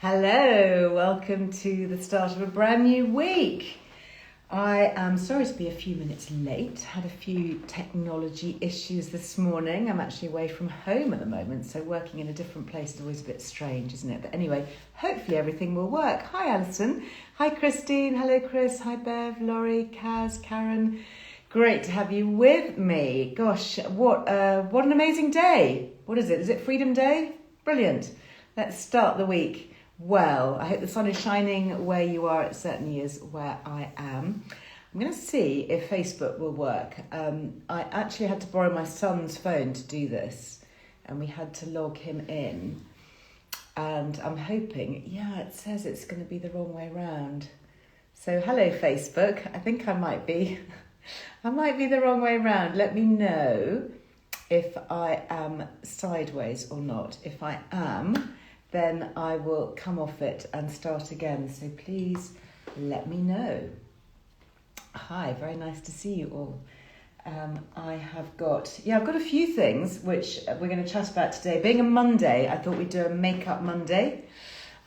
Hello, welcome to the start of a brand new week. I am sorry to be a few minutes late. Had a few technology issues this morning. I'm actually away from home at the moment, so working in a different place is always a bit strange, isn't it? But anyway, hopefully everything will work. Hi Alison. Hi Christine. Hello Chris. Hi Bev, Laurie, Kaz, Karen. Great to have you with me. Gosh, what an amazing day. What is it? Is it Freedom Day? Brilliant. Let's start the week well. I hope the sun is shining where you are. It certainly is where I am. I'm going to see if Facebook will work. I actually had to borrow my son's phone to do this, and we had to log him in. And I'm hoping, it says it's going to be the wrong way round. So hello Facebook. I think I might be the wrong way round. Let me know if I am sideways or not. If I am, then I will come off it and start again. So please let me know. Hi, very nice to see you all. I've got a few things which we're going to chat about today. Being a Monday, I thought we'd do a Makeup Monday.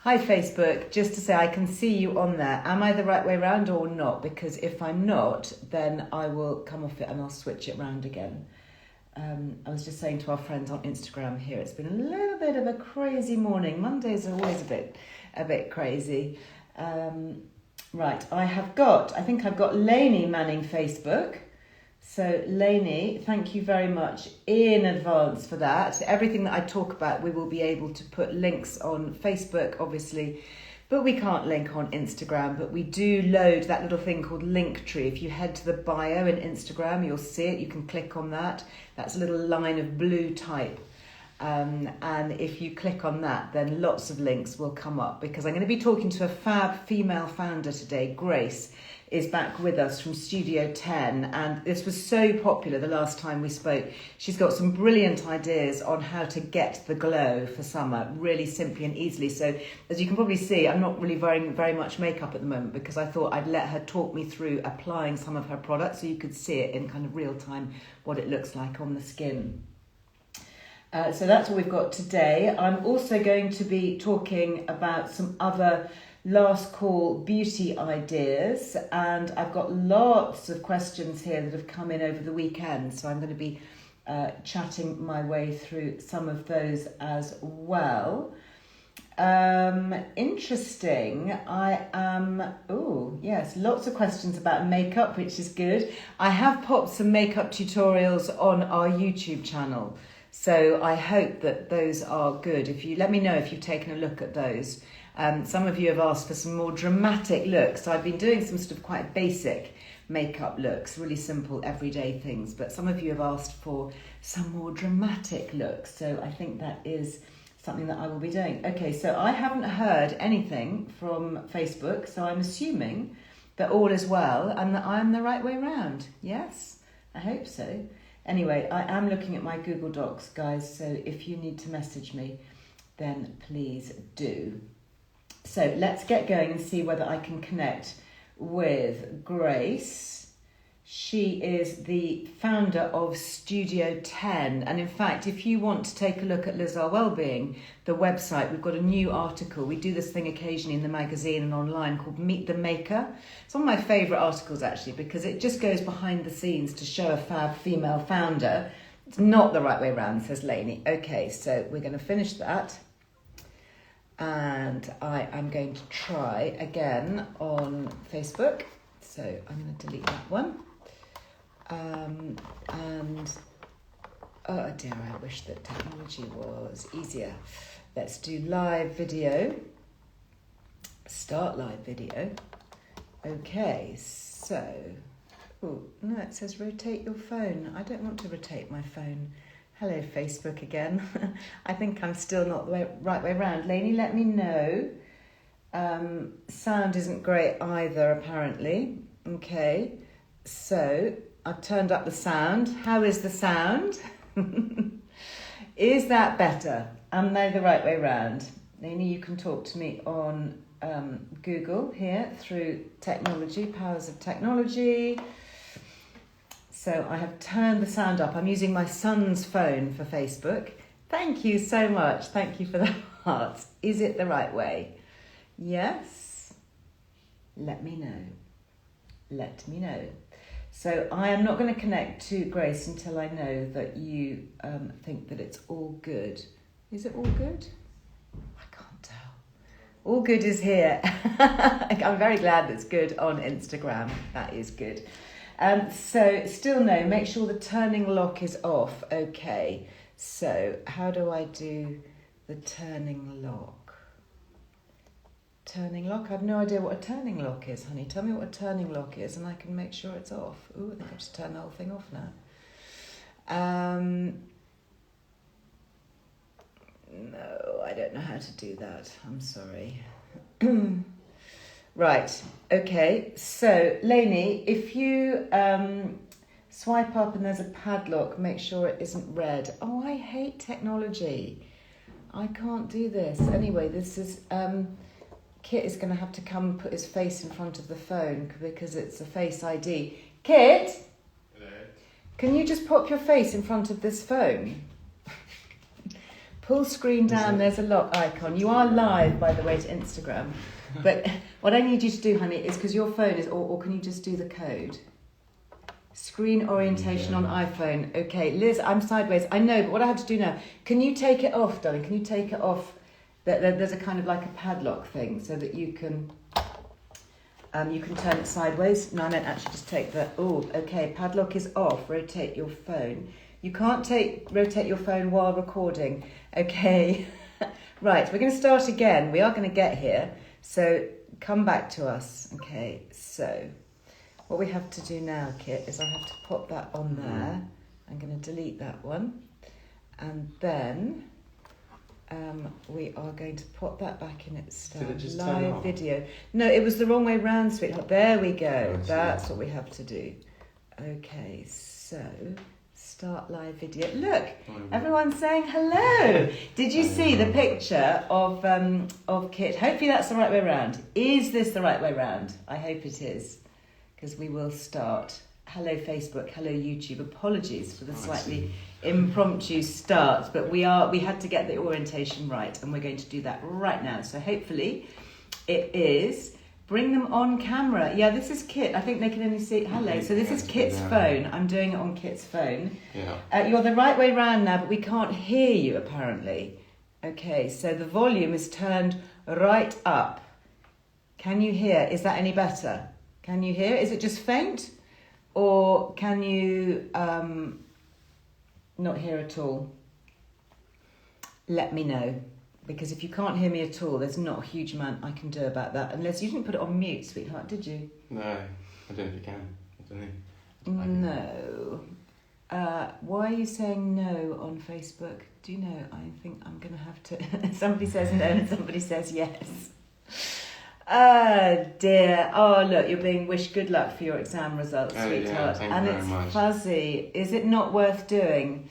Hi Facebook, just to say I can see you on there. Am I the right way round or not? Because if I'm not, then I will come off it and I'll switch it round again. I was just saying to our friends on Instagram here, it's been a little bit of a crazy morning. Mondays are always a bit crazy. Right, I think I've got Lainey manning Facebook. So Lainey, thank you very much in advance for that. Everything that I talk about, we will be able to put links on Facebook, obviously, but we can't link on Instagram, but we do load that little thing called Linktree. If you head to the bio in Instagram, you'll see it. You can click on that. That's a little line of blue type. And if you click on that, then lots of links will come up, because I'm going to be talking to a fab female founder today. Grace is back with us from Studio 10, and this was so popular the last time we spoke. She's got some brilliant ideas on how to get the glow for summer, really simply and easily. So as you can probably see, I'm not really wearing very much makeup at the moment, because I thought I'd let her talk me through applying some of her products so you could see it in kind of real time, what it looks like on the skin. So that's what we've got today. I'm also going to be talking about some other last call beauty ideas, and I've got lots of questions here that have come in over the weekend, so I'm going to be chatting my way through some of those as well. Interesting. Lots of questions about makeup, which is good. I have popped some makeup tutorials on our YouTube channel, so I hope that those are good. If you let me know if you've taken a look at those. Some of you have asked for some more dramatic looks. So I've been doing some sort of quite basic makeup looks, really simple everyday things, but some of you have asked for some more dramatic looks. So I think that is something that I will be doing. Okay, so I haven't heard anything from Facebook, so I'm assuming that all is well and that I am the right way round. Yes, I hope so. Anyway, I am looking at my Google Docs, guys, so if you need to message me, then please do. So let's get going and see whether I can connect with Grace. She is the founder of Studio 10. And in fact, if you want to take a look at Earle Wellbeing, the website, we've got a new article. We do this thing occasionally in the magazine and online called Meet the Maker. It's one of my favourite articles, actually, because it just goes behind the scenes to show a fab female founder. It's not the right way around, says Lainey. Okay, so we're going to finish that. And I am going to try again on Facebook. So I'm going to delete that one. Oh dear, I wish that technology was easier. Let's do live video. Start live video. Okay, so, no, it says rotate your phone. I don't want to rotate my phone. Hello, Facebook again. I think I'm still not the right way around. Lainey, let me know. Sound isn't great either, apparently. Okay, so I've turned up the sound. How is the sound? Is that better? Am I the right way around? Lainey, you can talk to me on Google here through technology, powers of technology. So I have turned the sound up. I'm using my son's phone for Facebook. Thank you so much. Thank you for the hearts. Is it the right way? Yes? Let me know. Let me know. So I am not going to connect to Grace until I know that you think that it's all good. Is it all good? I can't tell. All good is here. I'm very glad that's good on Instagram. That is good. So still no, make sure the turning lock is off. Okay, so how do I do the turning lock? Turning lock? I have no idea what a turning lock is, honey. Tell me what a turning lock is and I can make sure it's off. Ooh, I think I've just turned the whole thing off now. No, I don't know how to do that. I'm sorry. Right, okay. So, Lainey, if you swipe up and there's a padlock, make sure it isn't red. Oh, I hate technology. I can't do this. Anyway, this is... Kit is going to have to come and put his face in front of the phone because it's a Face ID. Kit? Hello? Can you just pop your face in front of this phone? Pull screen down, there's a lock icon. You are live, by the way, to Instagram. But what I need you to do, honey, is because your phone is... Or can you just do the code? Screen orientation on iPhone. Okay, Liz, I'm sideways. I know, but what I have to do now... Can you take it off, darling? Can you take it off? There's a kind of like a padlock thing so that you can turn it sideways. No, I meant actually just take the... Oh, okay, padlock is off. Rotate your phone. You can't rotate your phone while recording. Okay. Right, we're going to start again. We are going to get here. So come back to us. Okay, so what we have to do now, Kit, is I have to pop that on there. I'm going to delete that one. And then... we are going to pop that back in its stand. Live video. No, it was the wrong way round, sweetheart. There we go. That's what we have to do. Okay, so start live video. Look, everyone's saying hello. Did you see the picture of Kit? Hopefully that's the right way round. Is this the right way round? I hope it is, because we will start. Hello Facebook, hello YouTube. Apologies for the slightly impromptu start, but we had to get the orientation right, and we're going to do that right now. So hopefully it is. Bring them on camera. Yeah, this is Kit. I think they can only see... Hello. So this is Kit's phone. I'm doing it on Kit's phone. Yeah. You're the right way round now, but we can't hear you, apparently. Okay, so the volume is turned right up. Can you hear? Is that any better? Can you hear? Is it just faint? Or can you not hear at all? Let me know. Because if you can't hear me at all, there's not a huge amount I can do about that. Unless you didn't put it on mute, sweetheart, did you? No, I don't know if you can. I don't No. know. Why are you saying no on Facebook? Do you know? I think I'm going to have to... Somebody says no and somebody says yes. Oh dear. Oh look, you're being wished good luck for your exam results, sweetheart. Yeah, and it's fuzzy. Is it not worth doing?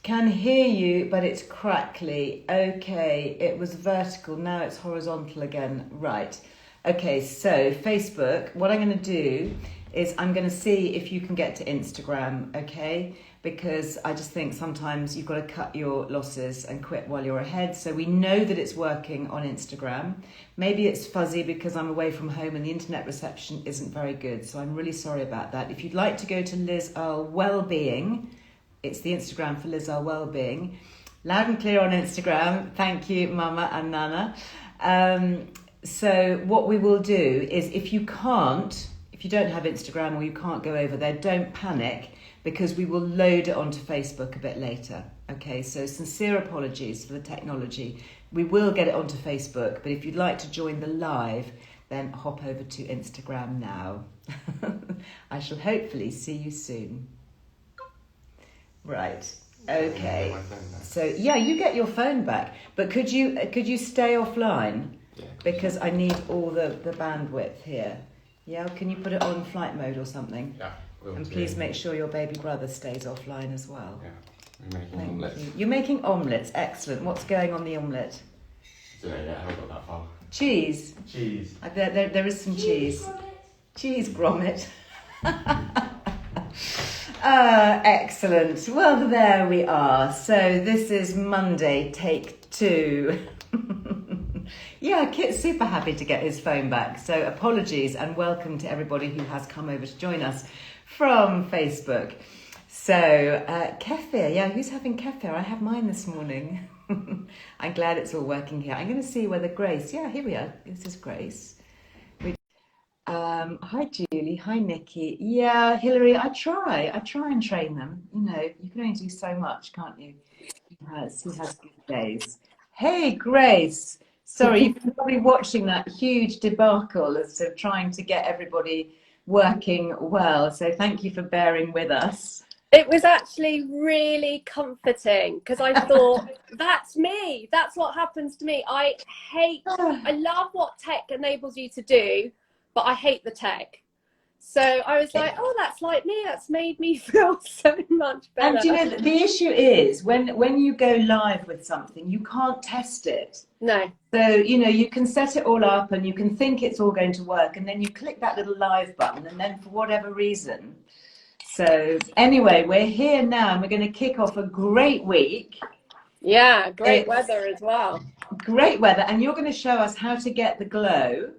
Can hear you, but it's crackly. Okay, it was vertical, now it's horizontal again. Right. Okay, so Facebook, what I'm going to do is I'm going to see if you can get to Instagram, okay? Because I just think sometimes you've got to cut your losses and quit while you're ahead. So we know that it's working on Instagram. Maybe it's fuzzy because I'm away from home and the internet reception isn't very good. So I'm really sorry about that. If you'd like to go to Earle Wellbeing, it's the Instagram for Earle Wellbeing. Loud and clear on Instagram. Thank you, Mama and Nana. So what we will do is if you don't have Instagram or you can't go over there, don't panic, because we will load it onto Facebook a bit later. Okay, so sincere apologies for the technology. We will get it onto Facebook, but if you'd like to join the live, then hop over to Instagram now. I shall hopefully see you soon. Right. Okay. So yeah, you get your phone back, but could you stay offline? Yeah. Because I need all the bandwidth here. Yeah. Can you put it on flight mode or something? Yeah. And please make sure your baby brother stays offline as well. Yeah. We're making omelettes. You're making omelettes. Excellent. What's going on the omelette? I haven't got that far. Cheese. Cheese. There is some cheese. Cheese grommet. Excellent. Well, there we are. So this is Monday, take 2. Yeah, Kit's super happy to get his phone back. So apologies and welcome to everybody who has come over to join us from Facebook. So kefir, yeah, who's having kefir? I have mine this morning. I'm glad it's all working here. I'm going to see whether Grace, yeah, here we are. This is Grace. Hi Julie, hi Nikki. Yeah, Hilary, I try and train them. You know, you can only do so much, can't you? He has good days. Hey Grace, sorry, you're probably watching that huge debacle as to trying to get everybody working well. So thank you for bearing with us. It was actually really comforting because I thought, that's me. That's what happens to me. I love what tech enables you to do, but I hate the tech. So I was like, oh, that's like me. That's made me feel so much better. And you know, the issue is when you go live with something, you can't test it. No. So, you know, you can set it all up and you can think it's all going to work. And then you click that little live button. And then for whatever reason. So anyway, we're here now and we're going to kick off a great week. Yeah, great weather as well. Great weather. And you're going to show us how to get the glow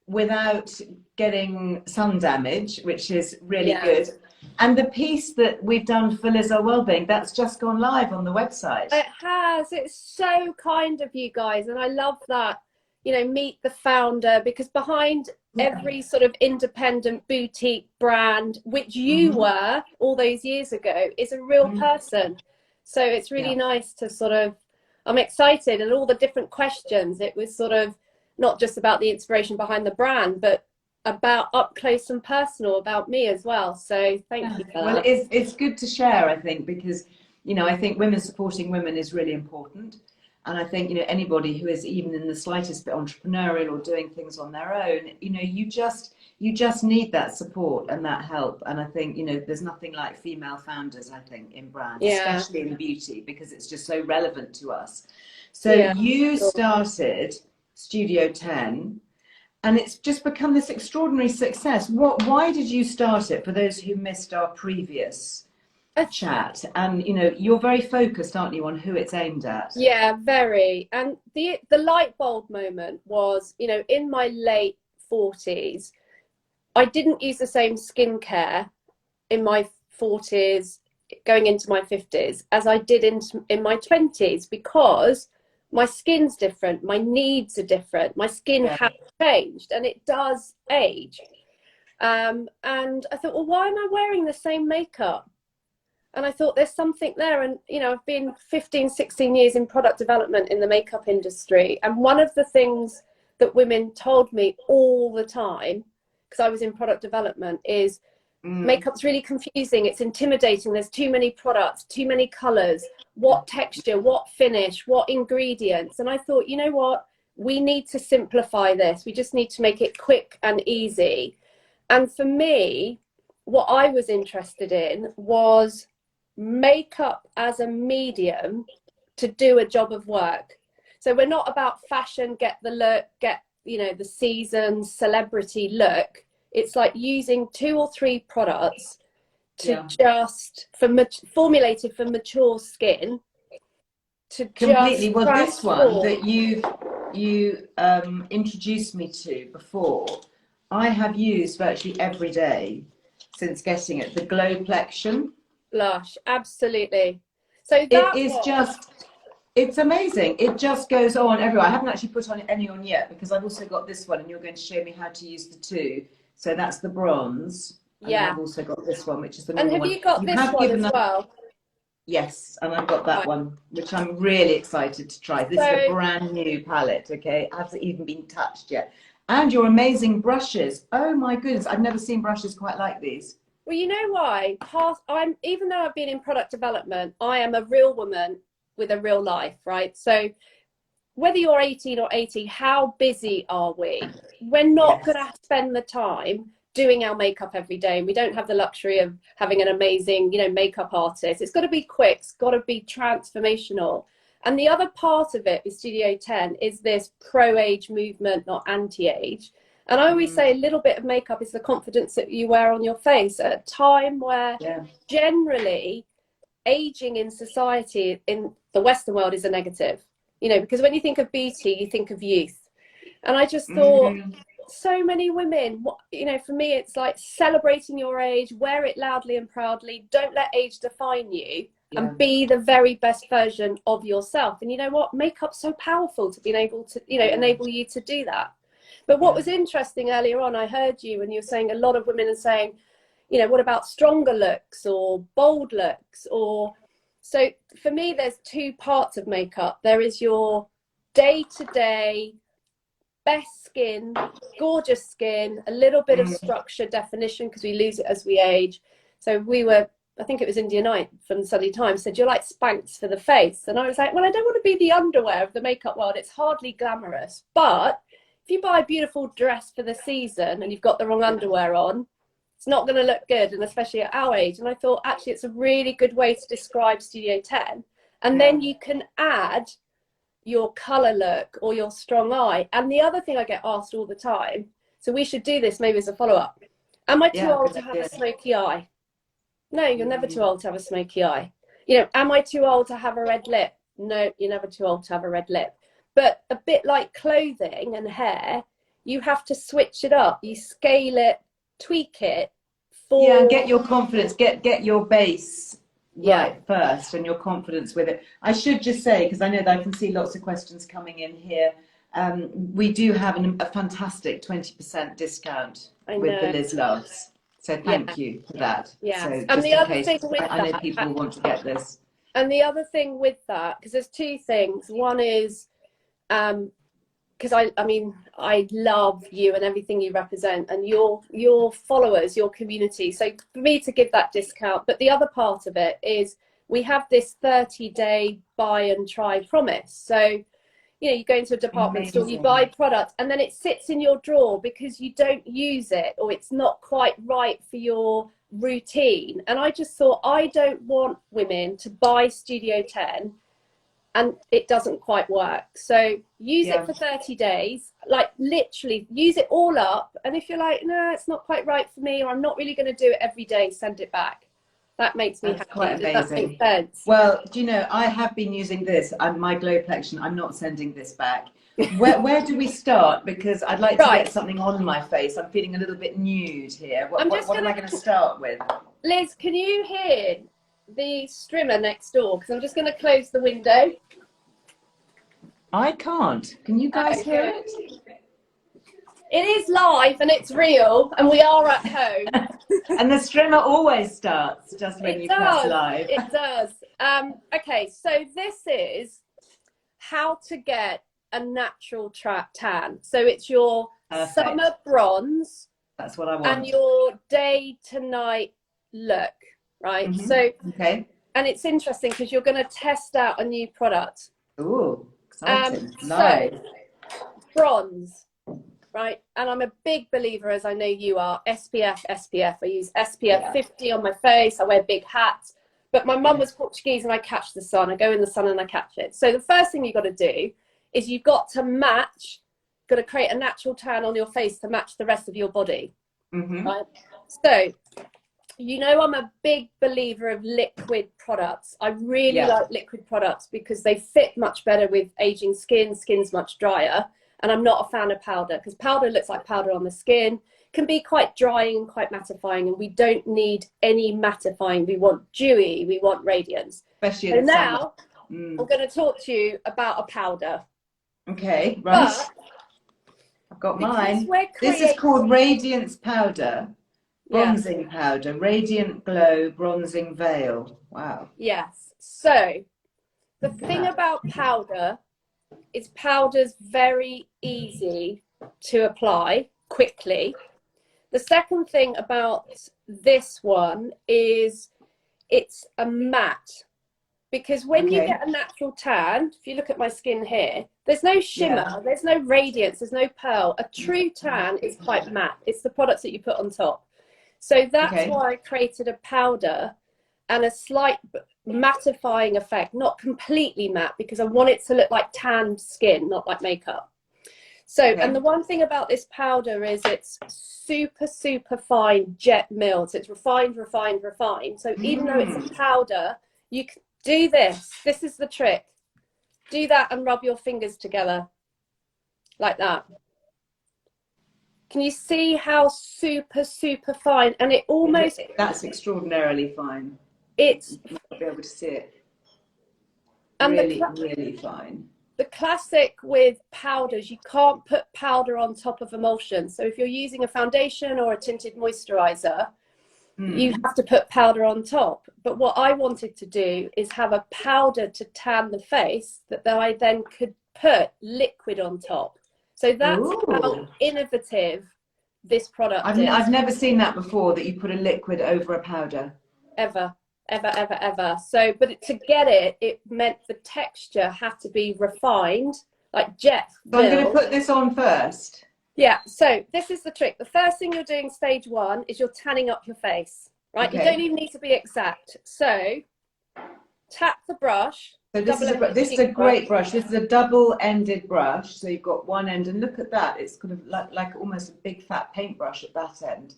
without getting sun damage, which is really good. And the piece that we've done for Earle Wellbeing, that's just gone live on the website. It has. It's so kind of you guys. And I love that, you know, meet the founder, because behind every sort of independent boutique brand, which you were all those years ago, is a real person. So it's really nice to sort of, I'm excited, and all the different questions. It was sort of not just about the inspiration behind the brand, but about up close and personal about me as well. So thank you for that. Well, it's good to share, I think, because, you know, I think women supporting women is really important. And I think, you know, anybody who is even in the slightest bit entrepreneurial or doing things on their own, you know, you just need that support and that help. And I think, you know, there's nothing like female founders, I think, in brands, especially in beauty, because it's just so relevant to us. So you started Studio10, and it's just become this extraordinary success. Why did you start it, for those who missed our previous chat? And, you know, you're very focused, aren't you, on who it's aimed at? Yeah, very. And the light bulb moment was, you know, in my late 40s, I didn't use the same skincare in my 40s going into my 50s as I did in my 20s, because my skin's different, my needs are different, my skin has changed, and it does age. And I thought, well, why am I wearing the same makeup? And I thought there's something there. And, you know, I've been 15, 16 years in product development in the makeup industry. And one of the things that women told me all the time, because I was in product development, is makeup's really confusing. It's intimidating. There's too many products, too many colors, what texture, what finish, what ingredients. And I thought, you know what? We need to simplify this. We just need to make it quick and easy. And for me, what I was interested in was makeup as a medium to do a job of work. So we're not about fashion, get the look, get, you know, the season celebrity look. It's like using 2 or 3 products to just formulated for mature skin to completely. Just well, this one transform. that you introduced me to before, I have used virtually every day since getting it, the Glowplexion. Lush, absolutely. So that it is it's amazing. It just goes on everywhere. I haven't actually put any on yet, because I've also got this one, and you're going to show me how to use the 2. So that's the bronze. And I've also got this one, which is the normal one. And have you got this one as well? Yes, and I've got that one, which I'm really excited to try. This is a brand new palette, okay? It hasn't even been touched yet. And your amazing brushes. Oh my goodness, I've never seen brushes quite like these. Well, you know why? Even though I've been in product development, I am a real woman with a real life, right? So whether you're 18 or 80, how busy are we? We're not going to spend the time doing our makeup every day. And we don't have the luxury of having an amazing, you know, makeup artist. It's got to be quick. It's got to be transformational. And the other part of it with Studio 10 is this pro-age movement, not anti-age. And I always say a little bit of makeup is the confidence that you wear on your face at a time where generally aging in society in the Western world is a negative. You know, because when you think of beauty, you think of youth. And I just thought, so many women, you know, for me, it's like celebrating your age, wear it loudly and proudly. Don't let age define you, and be the very best version of yourself. And you know what? Makeup's so powerful to be able to, you know, enable you to do that. But what was interesting earlier on, I heard you when you were saying a lot of women are saying, you know, what about stronger looks or bold looks? Or so for me, there's two parts of makeup. There is your day-to-day best skin, gorgeous skin, a little bit of structure, definition, because we lose it as we age. So we were, I think it was India Knight from the Sunday Times said, you're like Spanx for the face. And I was like, well, I don't want to be the underwear of the makeup world. It's hardly glamorous. But if you buy a beautiful dress for the season and you've got the wrong underwear on, it's not going to look good, and especially at our age. And I thought, actually, it's a really good way to describe Studio 10. And then you can add your color look or your strong eye. And the other thing I get asked all the time, so we should do this maybe as a follow-up. Am I too old to have a smoky eye? No, you're never too old to have a smoky eye. You know, am I too old to have a red lip? No, you're never too old to have a red lip. But a bit like clothing and hair, you have to switch it up. You scale it, tweak it for... Yeah, and get your confidence, get your base right first, and your confidence with it. I should just say, because I know that I can see lots of questions coming in here, we do have a fantastic 20% discount with the Liz Loves. So thank you for that. Yeah. So And just the in other case, thing with I know people want to get this. And the other thing with that, because there's two things. One is, because I mean, I love you and everything you represent and your followers, your community. So for me to give that discount, but the other part of it is we have this 30-day buy and try promise. So, you know, you go into a department store, you buy product, and then it sits in your drawer because you don't use it, or it's not quite right for your routine. And I just thought, I don't want women to buy Studio 10 and it doesn't quite work. So use it for 30 days, like literally use it all up. And if you're like, no, it's not quite right for me, or I'm not really going to do it every day, send it back. That makes me happy. Quite amazing. Does that make sense? Well, do you know, I have been using this, my Glow collection. I'm not sending this back. Where do we start? Because I'd like to get something on my face. I'm feeling a little bit nude here. What am I going to start with? Liz, can you hear the strimmer next door? Because I'm just going to close the window. I can't. Can you guys hear it? It is live and it's real, and we are at home. And the strimmer always starts just when you press live. It does. Okay, so this is how to get a natural tan. So it's your summer bronze. That's what I want. And your day to night look, right? So, and it's interesting because you're going to test out a new product. Ooh, exciting. So, bronze. Right, and I'm a big believer, as I know you are, SPF. I use SPF 50 on my face. I wear big hats. But my mum was Portuguese and I catch the sun. I go in the sun and I catch it. So the first thing you've got to do is you've got to create a natural tan on your face to match the rest of your body. Right? So, you know, I'm a big believer of liquid products. I really like liquid products because they fit much better with aging skin. Skin's much drier. And I'm not a fan of powder, because powder looks like powder on the skin, can be quite drying and quite mattifying, and we don't need any mattifying. We want dewy, we want radiance. Especially so now I'm going to talk to you about a powder. Okay, right. But I've got mine. This is called Radiance Powder, Bronzing Powder, Radiant Glow Bronzing Veil. Wow. Yes. So the thing about powder is powder's very easy to apply quickly. The second thing about this one is it's a matte, because when you get a natural tan, if you look at my skin here, there's no shimmer, there's no radiance, there's no pearl. A true tan is quite matte. It's the products that you put on top. So that's why I created a powder and a slight mattifying effect, not completely matte, because I want it to look like tanned skin, not like makeup. So, and the one thing about this powder is it's super, super fine jet milled. So it's refined. So even though it's a powder, you can do this. This is the trick. Do that and rub your fingers together like that. Can you see how super, super fine? And it almost... That's extraordinarily fine. It's... You might be able to see it. And really, really fine. The classic with powders, you can't put powder on top of emulsion. So if you're using a foundation or a tinted moisturizer, you have to put powder on top. But what I wanted to do is have a powder to tan the face that I then could put liquid on top. So that's how innovative this product is. I've never seen that before, that you put a liquid over a powder. Ever. So, but to get it, it meant the texture had to be refined, like jet. So I'm going to put this on first. Yeah, so this is the trick. The first thing you're doing, stage 1, is you're tanning up your face, right? Okay. You don't even need to be exact. So tap the brush. So this is a great brush. This is a double-ended brush. So you've got one end, and look at that. It's kind of like almost a big fat paintbrush at that end.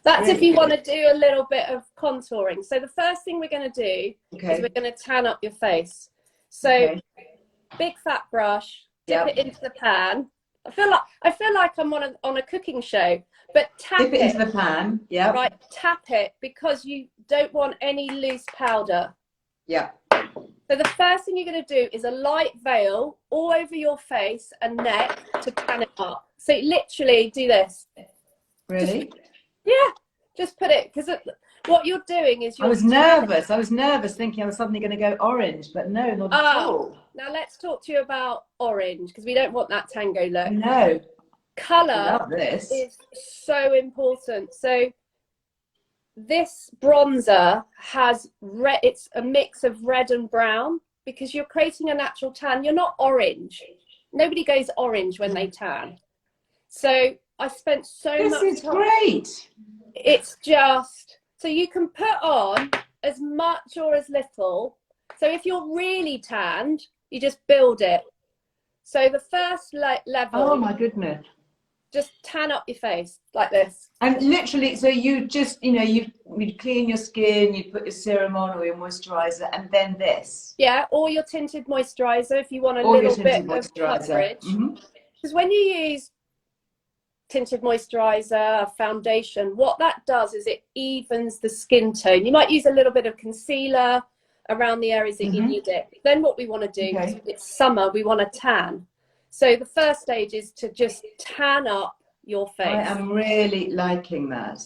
That's really if you want to do a little bit of contouring. So the first thing we're going to do is we're going to tan up your face. So big fat brush, dip it into the pan. I feel like I'm on a cooking show, but tap it into the pan. Yeah. Right, tap it, because you don't want any loose powder. Yeah. So the first thing you're going to do is a light veil all over your face and neck to tan it up. So literally do this. Really? Just put it, because what you're doing is you're... I was nervous thinking I was suddenly going to go orange, but no, not at all. Now let's talk to you about orange, because we don't want that tango look. No. Colour is so important. So this bronzer has red, it's a mix of red and brown, because you're creating a natural tan. You're not orange. Nobody goes orange when they tan. So I spent so much time. This is great. It's just, so you can put on as much or as little. So if you're really tanned, you just build it. So the first level. Oh my goodness. Just tan up your face like this. And literally, so you just, you clean your skin, you put your serum on or your moisturizer, and then this. Yeah, or your tinted moisturizer if you want a little bit of coverage. Because when you use tinted moisturizer, foundation, what that does is it evens the skin tone. You might use a little bit of concealer around the areas that you need it. Then what we want to do, it's summer, we want to tan. So the first stage is to just tan up your face. I am really liking that.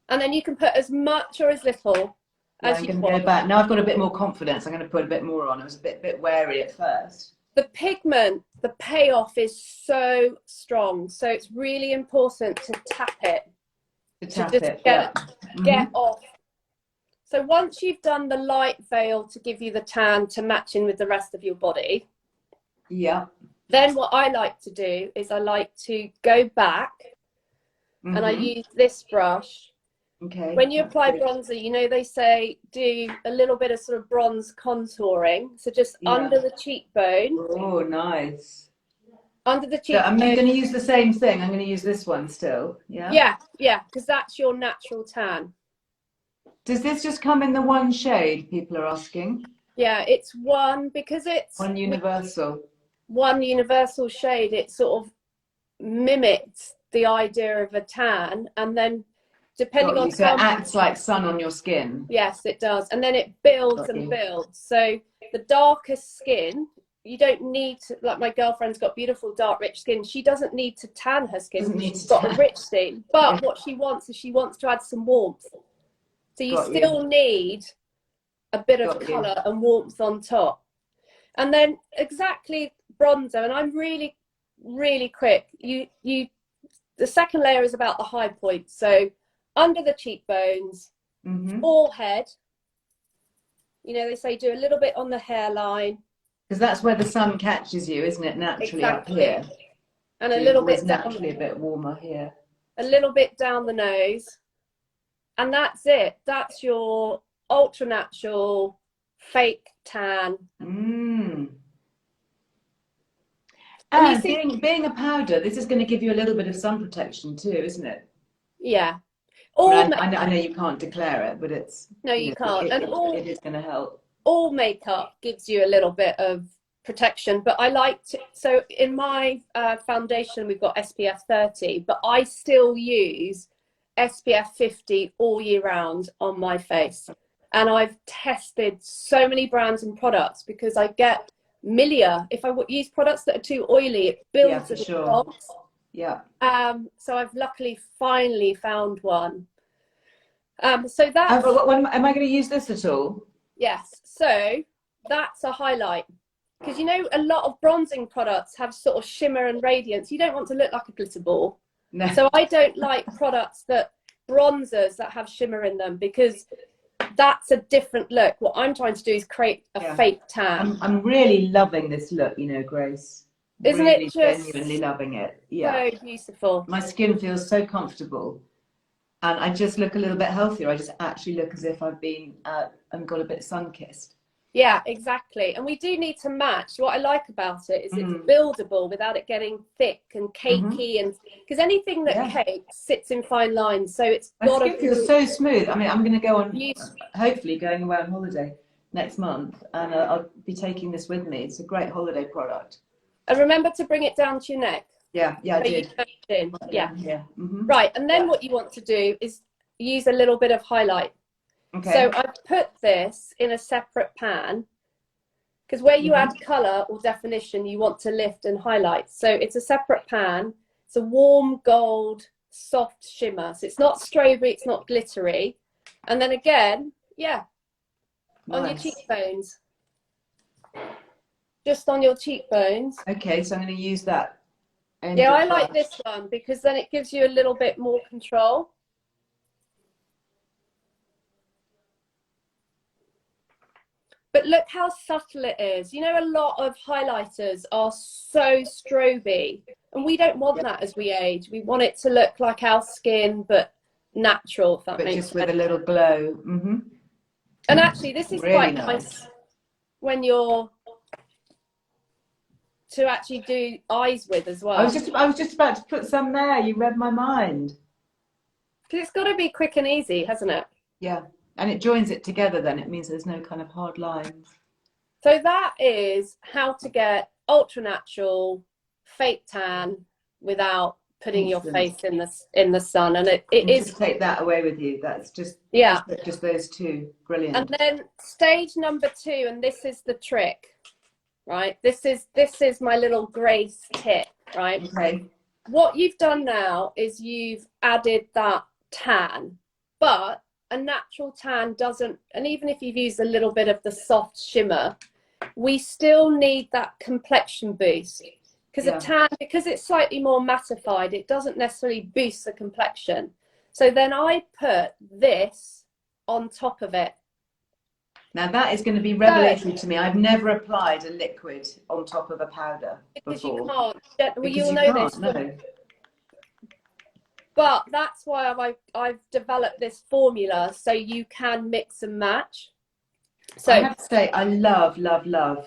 And then you can put as much or as little as you want. I'm going to go back. Now I've got a bit more confidence. I'm going to put a bit more on. I was a bit wary at first. The pigment, the payoff is so strong. So it's really important to tap it. Get off. So once you've done the light veil to give you the tan to match in with the rest of your body. Yeah. Then what I like to do is I like to go back and I use this brush. Okay. When you apply bronzer, they say do a little bit of sort of bronze contouring. So just under the cheekbone. Oh, nice. Under the cheekbone. So I'm going to use the same thing. I'm going to use this one still. Yeah, because that's your natural tan. Does this just come in the one shade, people are asking? Yeah, it's one, because it's... One universal. One universal shade. It sort of mimics the idea of a tan, and then depending on... So it acts like sun on your skin. Yes, it does. And then it builds and builds. So the darker skin, you don't need to... Like my girlfriend's got beautiful, dark, rich skin. She doesn't need to tan her skin. She's got a rich skin. But what she wants is she wants to add some warmth. So you still need a bit of colour and warmth on top. And then exactly bronzer, and I'm really, really quick. The second layer is about the high point. So under the cheekbones, forehead. They say do a little bit on the hairline. Because that's where the sun catches you, isn't it? Naturally up here. And a little bit naturally a bit warmer here. A little bit down the nose. And that's it. That's your ultra natural fake tan. And being a powder, this is going to give you a little bit of sun protection too, isn't it? Yeah. I know you can't declare it, but it's... No, you can't. It is going to help. All makeup gives you a little bit of protection, but I like to, so in my foundation we've got SPF 30, but I still use SPF 50 all year round on my face. And I've tested so many brands and products because I get milia. If I use products that are too oily, it builds for the sure. spots. Yeah. So I've luckily finally found one. So that. Am I going to use this at all? Yes. So that's a highlight. Because you know, a lot of bronzing products have sort of shimmer and radiance. You don't want to look like a glitter ball. No. So I don't like products bronzers that have shimmer in them, because that's a different look. What I'm trying to do is create a fake tan. I'm really loving this look, you know, Grace. Isn't really it just genuinely loving it? Yeah. So beautiful. My skin feels so comfortable. And I just look a little bit healthier. I just actually look as if I've been and got a bit sun-kissed. Yeah, exactly. And we do need to match. What I like about it is it's buildable without it getting thick and cakey, and because anything that cakes sits in fine lines. So it's my skin feels so smooth. I mean, I'm going to go on, hopefully going away on holiday next month, and I'll be taking this with me. It's a great holiday product. And remember to bring it down to your neck. Yeah, I did. Yeah. Mm-hmm. Right, and then what you want to do is use a little bit of highlight. Okay. So I've put this in a separate pan, because where you add colour or definition, you want to lift and highlight. So it's a separate pan. It's a warm gold, soft shimmer. So it's not strawberry, it's not glittery. And then again, on your cheekbones. Just on your cheekbones. Okay, so I'm going to use that. Yeah, I like this one because then it gives you a little bit more control. But look how subtle it is. You know, a lot of highlighters are so stroby, and we don't want that as we age. We want it to look like our skin, but natural, if that makes sense. Just with a little glow. And actually, this is really quite nice when you're to actually do eyes with as well. I was just about to put some there. You read my mind. Because it's got to be quick and easy, hasn't it? Yeah. And it joins it together then. It means there's no kind of hard lines. So that is how to get ultra natural fake tan without putting your face in the sun. And it is just take that away with you. That's just just those two. Brilliant. And then stage number 2, and this is the trick, right? This is my little Grace tip, right? Okay. What you've done now is you've added that tan, but a natural tan doesn't, and even if you've used a little bit of the soft shimmer, we still need that complexion boost, because a tan, because it's slightly more mattified, it doesn't necessarily boost the complexion. So then I put this on top of it. Now that is going to be revelatory to me. I've never applied a liquid on top of a powder because before. You can't. Well, you'll know this. No. But that's why I've developed this formula so you can mix and match. So I have to say, I love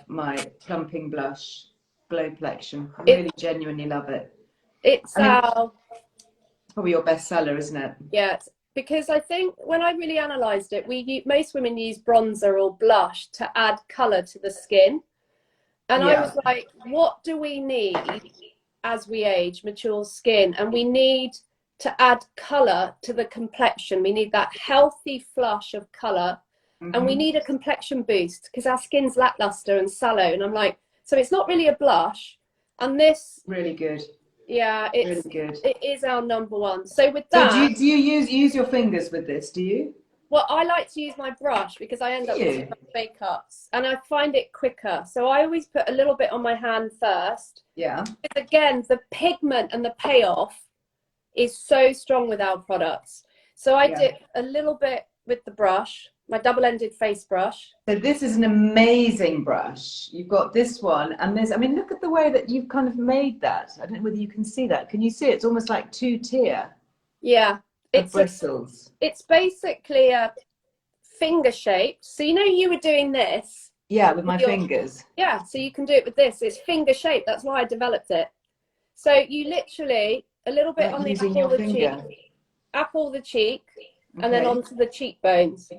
my plumping blush Glowplexion. I really genuinely love it. It's probably your best seller, isn't it? Yeah, because I think when I really analysed it, most women use bronzer or blush to add colour to the skin. And I was like, what do we need as we age, mature skin? And we need to add colour to the complexion. We need that healthy flush of colour, and we need a complexion boost because our skin's lackluster and sallow. And I'm like, so it's not really a blush, and this really good. Yeah, it's really good. It is our number one. So with that, so do you use your fingers with this? Do you? Well, I like to use my brush because I end up with too much makeups, and I find it quicker. So I always put a little bit on my hand first. Yeah. Because again, the pigment and the payoff is so strong with our products. So I dip a little bit with the brush, my double-ended face brush. So this is an amazing brush. You've got this one, and there's, I mean, look at the way that you've kind of made that. I don't know whether you can see that. Can you see it? It's almost like 2-tier. Yeah. It's bristles. It's basically a finger shape. So you know you were doing this. Yeah, with my fingers. Yeah, so you can do it with this. It's finger shape. That's why I developed it. So you literally a little bit on the apple of the cheek, apple the cheek, and then onto the cheekbones.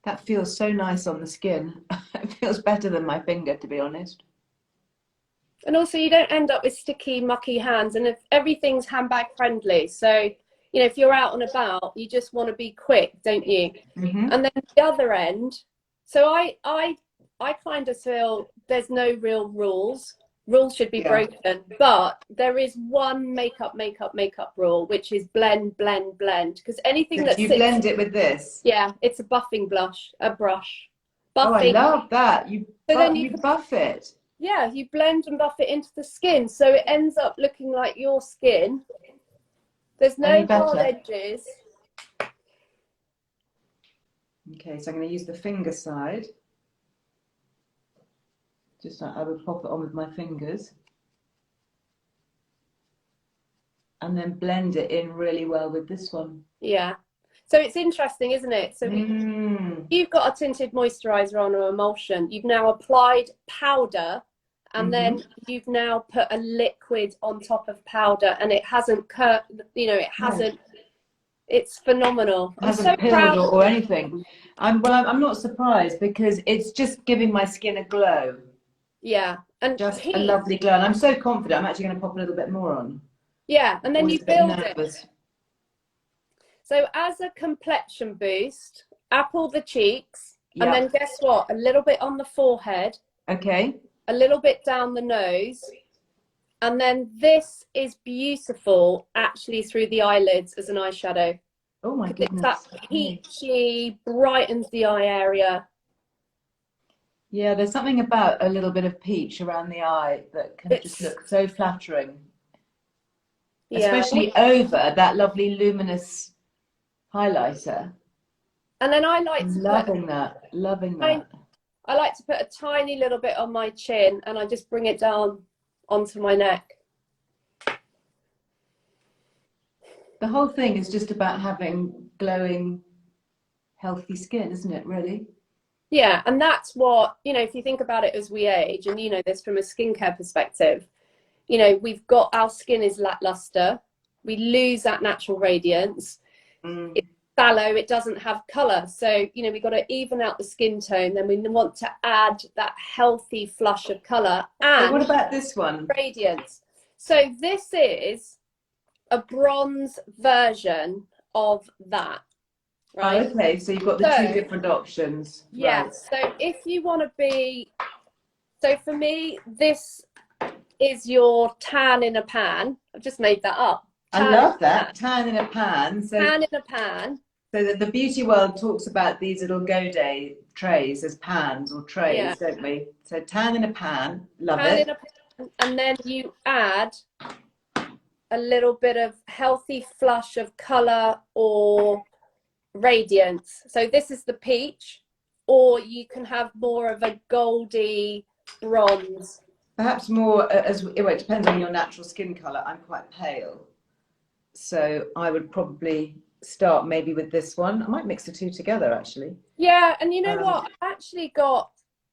That feels so nice on the skin. It feels better than my finger, to be honest. And also you don't end up with sticky, mucky hands, and if everything's handbag friendly. So, you know, if you're out and about, you just want to be quick, don't you? Mm-hmm. And then the other end, so I kind of feel there's no real rules. Rules should be broken, but there is one makeup rule, which is blend, blend, blend. Because anything that you blend it with this. Yeah, it's a buffing brush. Buffing. Oh, I love that. You buff it. Yeah, you blend and buff it into the skin, so it ends up looking like your skin. There's no hard edges. Okay, so I'm going to use the finger side. Just like I would pop it on with my fingers. And then blend it in really well with this one. Yeah. So it's interesting, isn't it? So you've got a tinted moisturiser on or emulsion. You've now applied powder, and then you've now put a liquid on top of powder, and it hasn't it's phenomenal. It hasn't peeled or anything. I'm not surprised, because it's just giving my skin a glow. Yeah, and just a lovely glow. And I'm so confident I'm actually going to pop a little bit more on. Yeah, and then you build it. So as a complexion boost, apple the cheeks, and then guess what? A little bit on the forehead. Okay. A little bit down the nose. And then this is beautiful actually through the eyelids as an eyeshadow. Oh my goodness. It's that peachy, brightens the eye area. Yeah, there's something about a little bit of peach around the eye that can just look so flattering. Yeah. Especially over that lovely luminous highlighter. And then I like to loving that. I like to put a tiny little bit on my chin, and I just bring it down onto my neck. The whole thing is just about having glowing, healthy skin, isn't it, really? Yeah, and that's what, you know, if you think about it as we age, and you know this from a skincare perspective, you know, we've got, our skin is lackluster, we lose that natural radiance, it's sallow, it doesn't have colour, so, you know, we've got to even out the skin tone, then we want to add that healthy flush of colour. And so what about this one? Radiance. So this is a bronze version of that. Right. Oh, okay, so you've got the two different options. Yes. Yeah, so if you want to be, so for me, this is your tan in a pan. I've just made that up. I love that. Tan in a pan. So tan in a pan. So that the beauty world talks about these little Godet trays as pans or trays, don't we? So tan in a pan, love it. Tan in a pan, and then you add a little bit of healthy flush of colour or radiance. So this is the peach, or you can have more of a goldy bronze. Perhaps more it depends on your natural skin colour. I'm quite pale, so I would probably start maybe with this one. I might mix the two together actually. Yeah, and you know what? I've actually got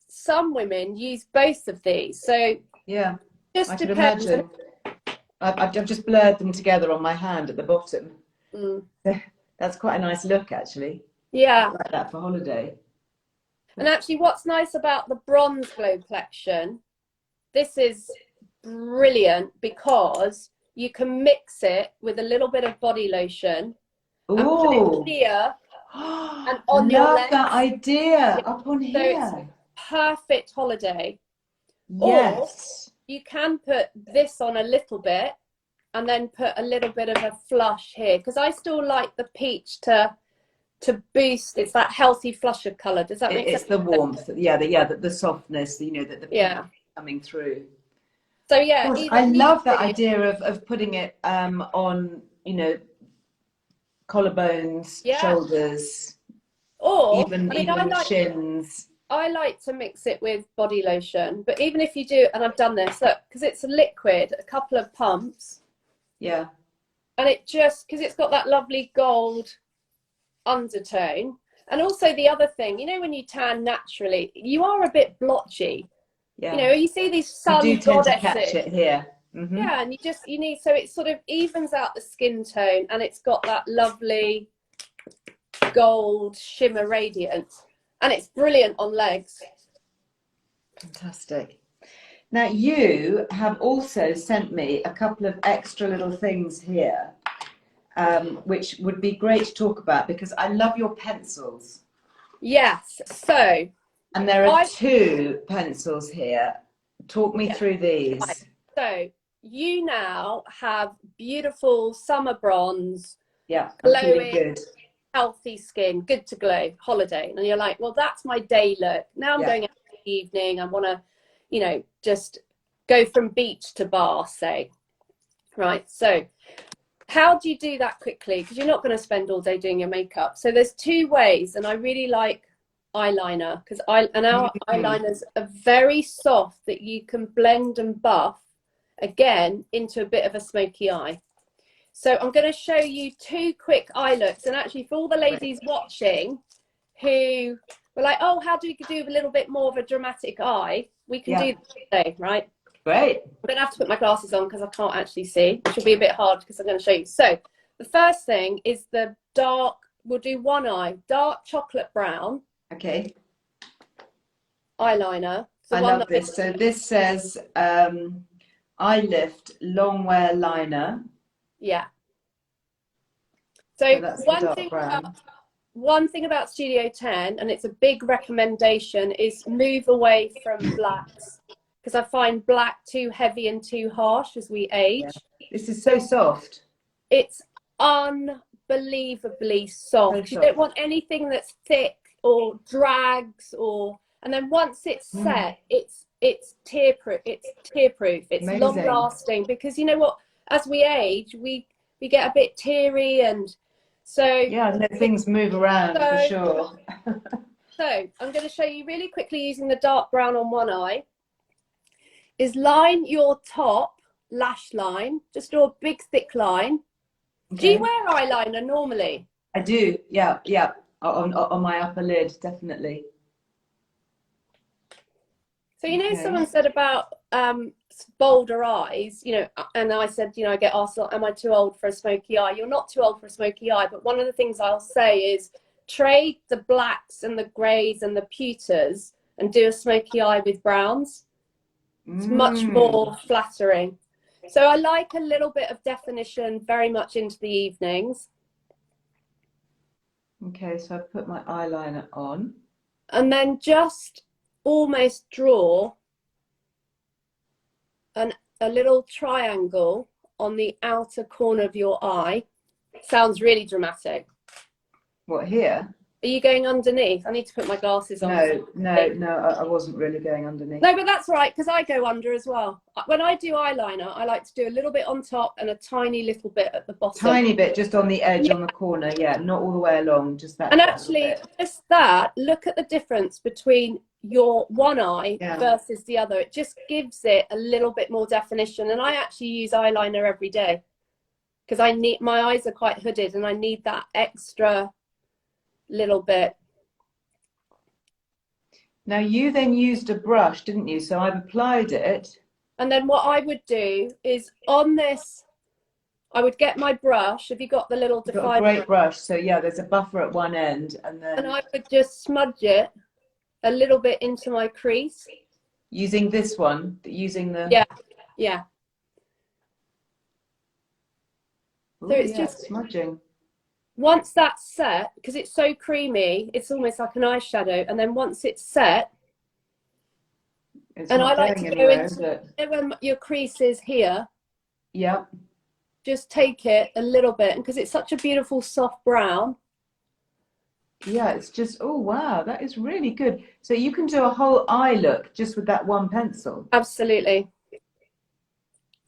some women use both of these. So yeah, just I can imagine. I've just blurred them together on my hand at the bottom. That's quite a nice look, actually. Yeah. I like that for holiday. And actually, what's nice about the bronze glow collection, this is brilliant because you can mix it with a little bit of body lotion. And put it here and on your legs. Love that idea. Up on here. So it's perfect holiday. Yes. Or you can put this on a little bit and then put a little bit of a flush here, because I still like the peach to boost. It's that healthy flush of colour. Does that make sense? It's the warmth, the softness, you know, that the coming through. So yeah, I love that idea of putting it on, you know, collarbones, shoulders, or even shins. I like to mix it with body lotion, but even if you do, and I've done this, look, because it's a liquid, a couple of pumps. Yeah. And it just, because it's got that lovely gold undertone. And also the other thing, you know, when you tan naturally, you are a bit blotchy. Yeah. You know, you see these sun you do tend goddesses. To catch it here. Mm-hmm. Yeah, and you need, so it sort of evens out the skin tone, and it's got that lovely gold shimmer radiance. And it's brilliant on legs. Fantastic. Now you have also sent me a couple of extra little things here, which would be great to talk about because I love your pencils. Yes, so. And there are two pencils here. Talk me through these. Right. So you now have beautiful summer bronze, glowing, good, healthy skin, good to glow, holiday. And you're like, well, that's my day look. Now I'm going out in the evening. I want to, you know, just go from beach to bar, say. Right. So how do you do that quickly? Because you're not going to spend all day doing your makeup. So there's two ways, and I really like eyeliner because our eyeliners are very soft that you can blend and buff again into a bit of a smoky eye. So I'm going to show you two quick eye looks, and actually for all the ladies watching who were like, oh, how do you do a little bit more of a dramatic eye, we can do that today, right? Great. I'm going to have to put my glasses on because I can't actually see, which will be a bit hard because I'm going to show you. So the first thing is the dark, we'll do one eye, dark chocolate brown. Okay. Eyeliner. I love this. So this says eye lift long wear liner. Yeah. So that's one thing about Studio 10, and it's a big recommendation, is move away from blacks because I find black too heavy and too harsh as we age. Yeah. This is so soft. It's unbelievably soft. You don't want anything that's thick or drags and then once it's set, it's tear-proof. It's amazing. Long lasting because you know what? As we age, we get a bit teary, and so things move around for sure. So I'm going to show you really quickly using the dark brown on one eye. Is line your top lash line. Just draw a big thick line. Okay. Do you wear eyeliner normally? I do. Yeah. On my upper lid, definitely. So, you know, someone said about bolder eyes, you know, and I said, you know, I get asked, am I too old for a smoky eye? You're not too old for a smoky eye. But one of the things I'll say is trade the blacks and the greys and the pewters and do a smoky eye with browns. It's much more flattering. So I like a little bit of definition very much into the evenings. Okay, so I put my eyeliner on. And then just almost draw a little triangle on the outer corner of your eye. Sounds really dramatic. What, here? Are you going underneath? I need to put my glasses on. No, I wasn't really going underneath. No, but that's right, because I go under as well. When I do eyeliner, I like to do a little bit on top and a tiny little bit at the bottom. Tiny bit, just on the edge, on the corner, not all the way along, just that. And actually, just that, look at the difference between your one eye versus the other. It just gives it a little bit more definition. And I actually use eyeliner every day because my eyes are quite hooded and I need that extra little bit. Now you then used a brush, didn't you? So I've applied it. And then what I would do is on this, I would get my brush. Have you got the little definer? Got a great brush. So there's a buffer at one end, and I would just smudge it a little bit into my crease. Using this one, using the yeah. Ooh, so it's just smudging. Once that's set, because it's so creamy, it's almost like an eyeshadow. And then once it's set, and I like to go into when your crease is here. Yeah. Just take it a little bit, because it's such a beautiful soft brown. Yeah, it's just, oh wow, that is really good. So you can do a whole eye look just with that one pencil. Absolutely.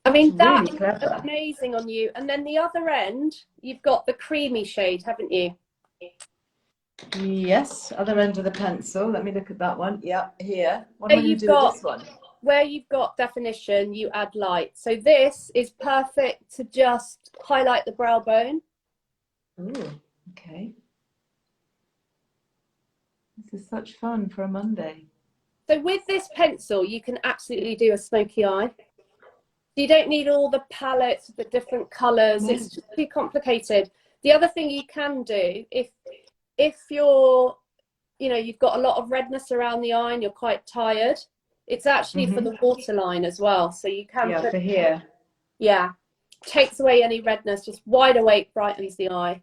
I mean, that's really that is amazing on you. And then the other end, you've got the creamy shade, haven't you? Yes, other end of the pencil. Let me look at that one. Yeah, here. What am I going to do with this one? Where you've got definition, you add light. So this is perfect to just highlight the brow bone. Ooh, okay. This is such fun for a Monday. So with this pencil, you can absolutely do a smoky eye. You don't need all the palettes, the different colours. It's just too complicated. The other thing you can do, if you're you've got a lot of redness around the eye and you're quite tired, it's actually for the waterline as well. So you can for here. Yeah, takes away any redness, just wide awake, brightens the eye.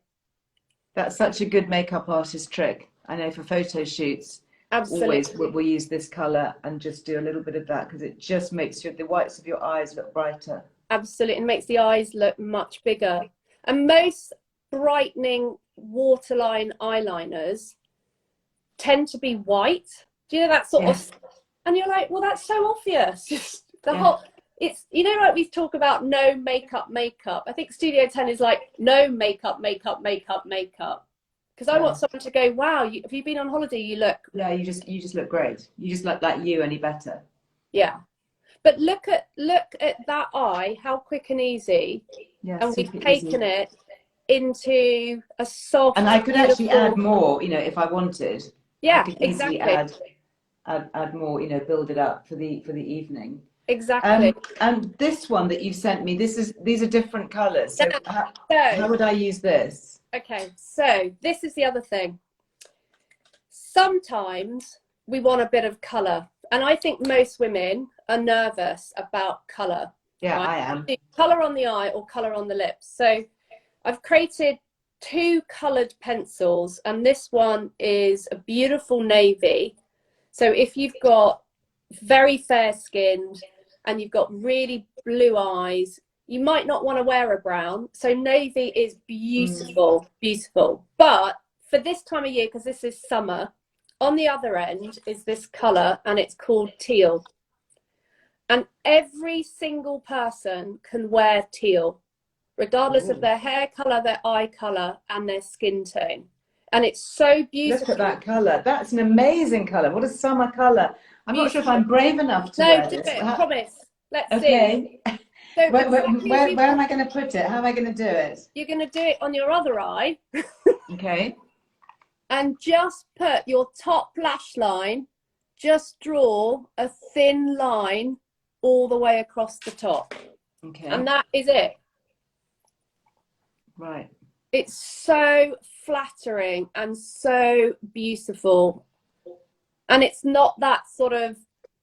That's such a good makeup artist trick. I know for photo shoots, Absolutely. always we'll use this colour and just do a little bit of that because it just makes the whites of your eyes look brighter. Absolutely, and makes the eyes look much bigger. And most brightening waterline eyeliners tend to be white. Do you know that sort of? And you're like, well, that's so obvious. Just the whole. It's, like we talk about no makeup. I think Studio10 is like no makeup. Because I want someone to go, wow, have you been on holiday? You look. Yeah, you just look great. You just look like you, any better. Yeah. But look at that eye, how quick and easy. Yeah, and we've taken it into a soft. And I could actually add more, if I wanted. Yeah, I could easily add more, build it up for the evening. Exactly. And this one that you've sent me, these are different colours. So how would I use this? Okay, so this is the other thing. Sometimes we want a bit of colour, and I think most women are nervous about colour. Yeah, right? I am. Colour on the eye or colour on the lips. So I've created 2 coloured pencils, and this one is a beautiful navy. So if you've got very fair skinned and you've got really blue eyes, you might not want to wear a brown. So navy is beautiful, beautiful. But for this time of year, because this is summer, on the other end is this colour, and it's called teal. And every single person can wear teal, regardless of their hair colour, their eye colour, and their skin tone. And it's so beautiful. Look at that colour. That's an amazing colour. What a summer colour. I'm not sure if I'm brave enough to wear this. No, promise. Let's see. So where am I going to put it? How am I going to do it? You're going to do it on your other eye. Okay. And just put your top lash line, just draw a thin line all the way across the top. Okay. And that is it. Right. It's so flattering and so beautiful. And it's not that sort of,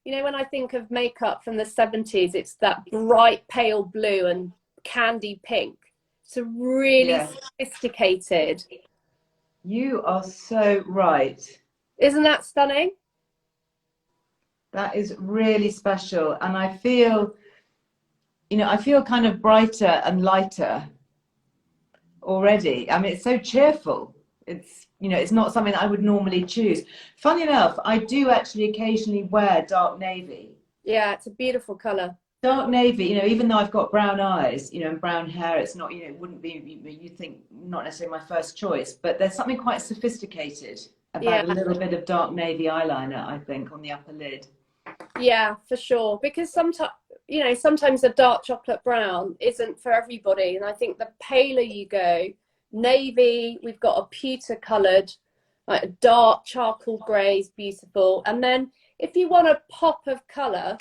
when I think of makeup from the 70s, it's that bright pale blue and candy pink. It's a really sophisticated. You are so right. Isn't that stunning? That is really special. And I feel kind of brighter and lighter already. I mean, it's so cheerful. It's, it's not something I would normally choose. Funny enough, I do actually occasionally wear dark navy. Yeah, it's a beautiful colour. Dark navy, even though I've got brown eyes, and brown hair, it's not, it wouldn't be, you think, not necessarily my first choice, but there's something quite sophisticated about a little bit of dark navy eyeliner, I think, on the upper lid. Yeah, for sure. Because sometimes a dark chocolate brown isn't for everybody. And I think the paler you go, navy, we've got a pewter coloured, like a dark charcoal grey is beautiful. And then if you want a pop of colour,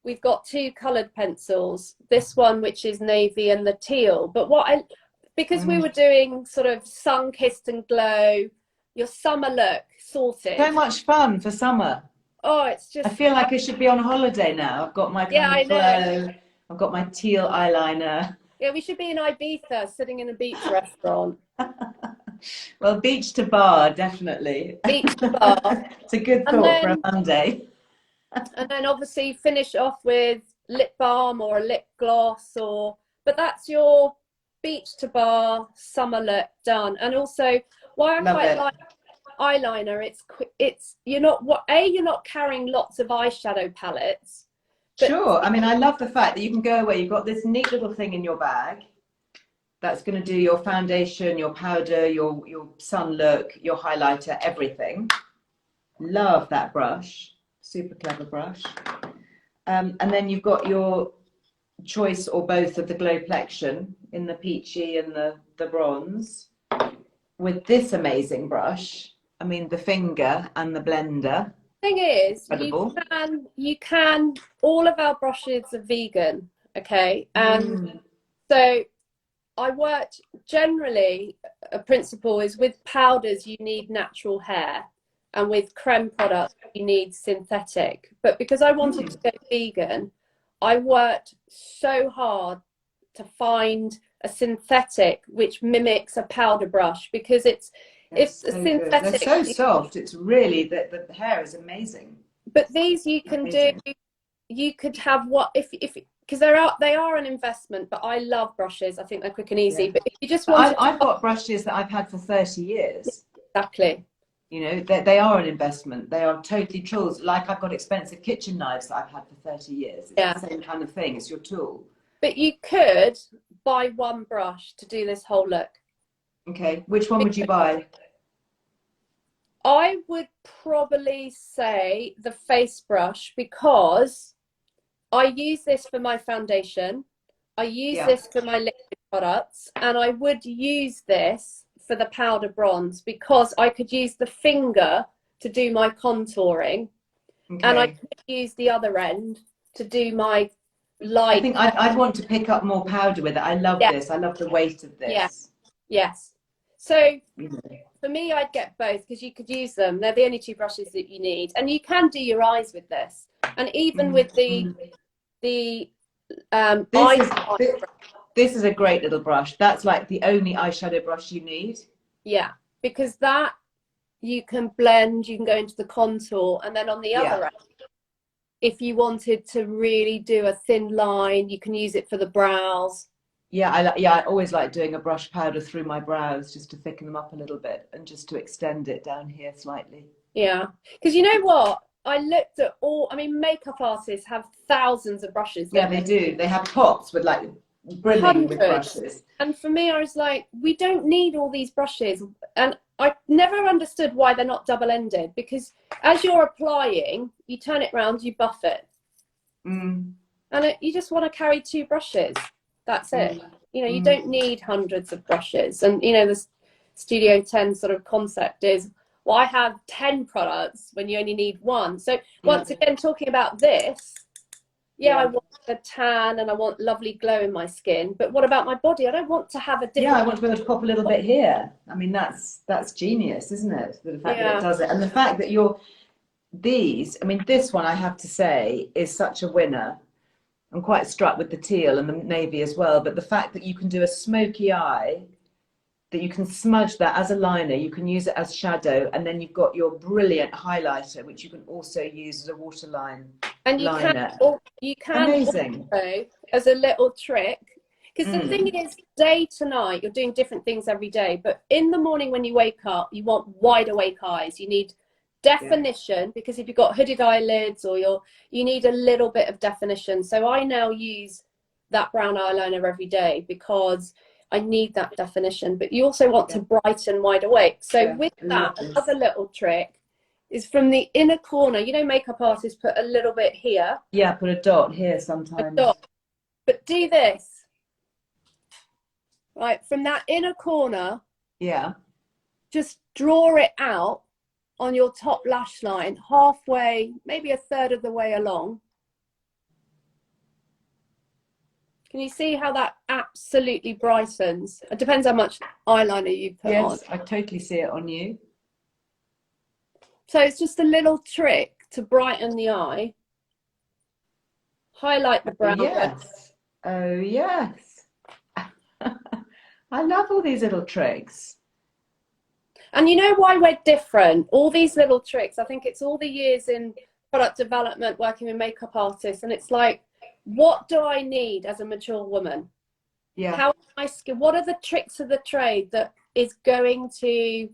we've got 2 coloured pencils. This one, which is navy, and the teal. But because we were doing sort of sun-kissed and glow, your summer look sorted. So much fun for summer. Oh, it's just. I feel like I should be on holiday now. I've got my kind of glow. I've got my teal eyeliner. Yeah, we should be in Ibiza, sitting in a beach restaurant. Well, beach to bar, definitely. Beach to bar. It's a good thought for a Monday. And then obviously finish off with lip balm or a lip gloss, but that's your beach to bar summer look done. And also, why I quite like eyeliner, you're not carrying lots of eyeshadow palettes. Sure. I mean, I love the fact that you can go away. You've got this neat little thing in your bag that's going to do your foundation, your powder, your sun look, your highlighter, everything. Love that brush. Super clever brush. And then you've got your choice or both of the Glow Plexion in the peachy and the bronze. With this amazing brush, I mean, the finger and the blender. Thing is, you can, all of our brushes are vegan, okay? And so I worked, generally, a principle is with powders, you need natural hair. and with creme products, you need synthetic. But because I wanted to go vegan, I worked so hard to find a synthetic which mimics a powder brush, because it's so synthetic. They're so soft. It's really the hair is amazing. But these you can amazing. Do. You could have what if because they are an investment. But I love brushes. I think they're quick and easy. Yeah. But if you just want, I've got brushes that I've had for 30 years. Exactly. You know, they are an investment. They are totally tools. Like I've got expensive kitchen knives that I've had for 30 years. It's the same kind of thing. It's your tool. But you could buy one brush to do this whole look. Okay. Which one would you buy? I would probably say the face brush, because I use this for my foundation. I use this for my liquid products, and I would use this for the powder bronze, because I could use the finger to do my contouring, and I could use the other end to do my light. I think I'd want to pick up more powder with it. I love this. I love the weight of this. Yes. So for me, I'd get both, because you could use them. They're the only two brushes that you need, and you can do your eyes with this, and even with the this is a great little brush. That's like the only eyeshadow brush you need. Yeah, because that you can blend, you can go into the contour, and then on the other end, if you wanted to really do a thin line, you can use it for the brows. Yeah, I always like doing a brush powder through my brows, just to thicken them up a little bit and just to extend it down here slightly. Yeah, because you know what? I looked at makeup artists have thousands of brushes. Yeah, they do. They have pots with like brimming with brushes. And for me, I was like, we don't need all these brushes. And I never understood why they're not double-ended, because as you're applying, you turn it around, you buff it. And you just want to carry two brushes. That's it. You know, you don't need hundreds of brushes. And, you know, the Studio 10 sort of concept is, well, I have 10 products when you only need one. So once again, talking about this, I want a tan and I want lovely glow in my skin. But what about my body? I don't want to have a different... Yeah, I want to be able to pop a little bit here. I mean, that's genius, isn't it? The fact that it does it. And the fact that this one, I have to say, is such a winner. I'm quite struck with the teal and the navy as well. But the fact that you can do a smoky eye, that you can smudge that as a liner, you can use it as shadow, and then you've got your brilliant highlighter, which you can also use as a waterline liner. You can amazing. Also, as a little trick, because the thing is, day to night, you're doing different things every day, but in the morning when you wake up, you want wide awake eyes. You need definition, because if you've got hooded eyelids or you need a little bit of definition. So I now use that brown eyeliner every day because I need that definition, but you also want to brighten wide awake. So with that, another little trick is from the inner corner. You know, makeup artists put a little bit here. Yeah, put a dot here sometimes. A dot. But do this. Right, from that inner corner. Yeah. Just draw it out on your top lash line, halfway, maybe a third of the way along. Can you see how that absolutely brightens? It depends how much eyeliner you put on. Yes, I totally see it on you. So it's just a little trick to brighten the eye. Highlight the brown. Yes. Oh, yes. I love all these little tricks. And you know why we're different? All these little tricks, I think it's all the years in product development, working with makeup artists. And it's like, what do I need as a mature woman? Yeah. How am I skilled? What are the tricks of the trade that is going to...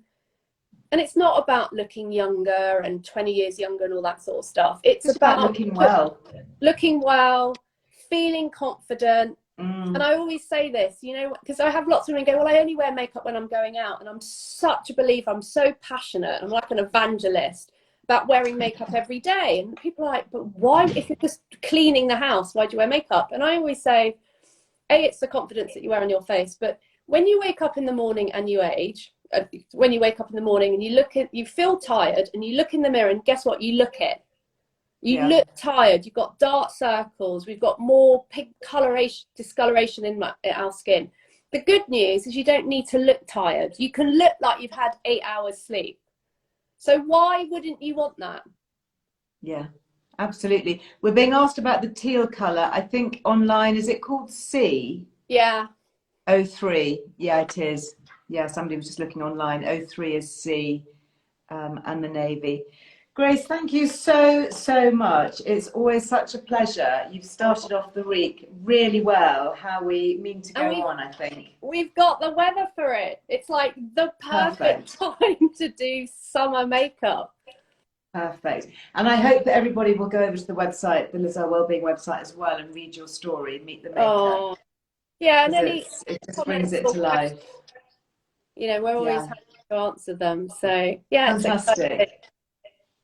And it's not about looking younger and 20 years younger and all that sort of stuff. It's about looking well. Looking well, feeling confident. And I always say this, you know, because I have lots of women go, well, I only wear makeup when I'm going out. And I'm such a believer. I'm so passionate. I'm like an evangelist about wearing makeup every day. And people are like, but why, if you're just cleaning the house, why do you wear makeup? And I always say, it's the confidence that you wear on your face. But when you wake up in the morning and you age, when you wake up in the morning and you feel tired and you look in the mirror and guess what? You look it. You look tired. You've got dark circles. We've got more pink discoloration in our skin. The good news is you don't need to look tired. You can look like you've had 8 hours sleep. So why wouldn't you want that? Yeah, absolutely. We're being asked about the teal colour. I think online, is it called C? Yeah. 03. Yeah, it is. Yeah, somebody was just looking online. 03 is C, and the navy. Grace, thank you so much. It's always such a pleasure. You've started off the week really well. How we mean to go on, I think. We've got the weather for it. It's like the perfect time to do summer makeup. Perfect. And I hope that everybody will go over to the website, the Earle Wellbeing website as well, and read your story, meet the maker. Oh, yeah, and it just brings it to life. You know, we're always happy to answer them. So yeah, fantastic.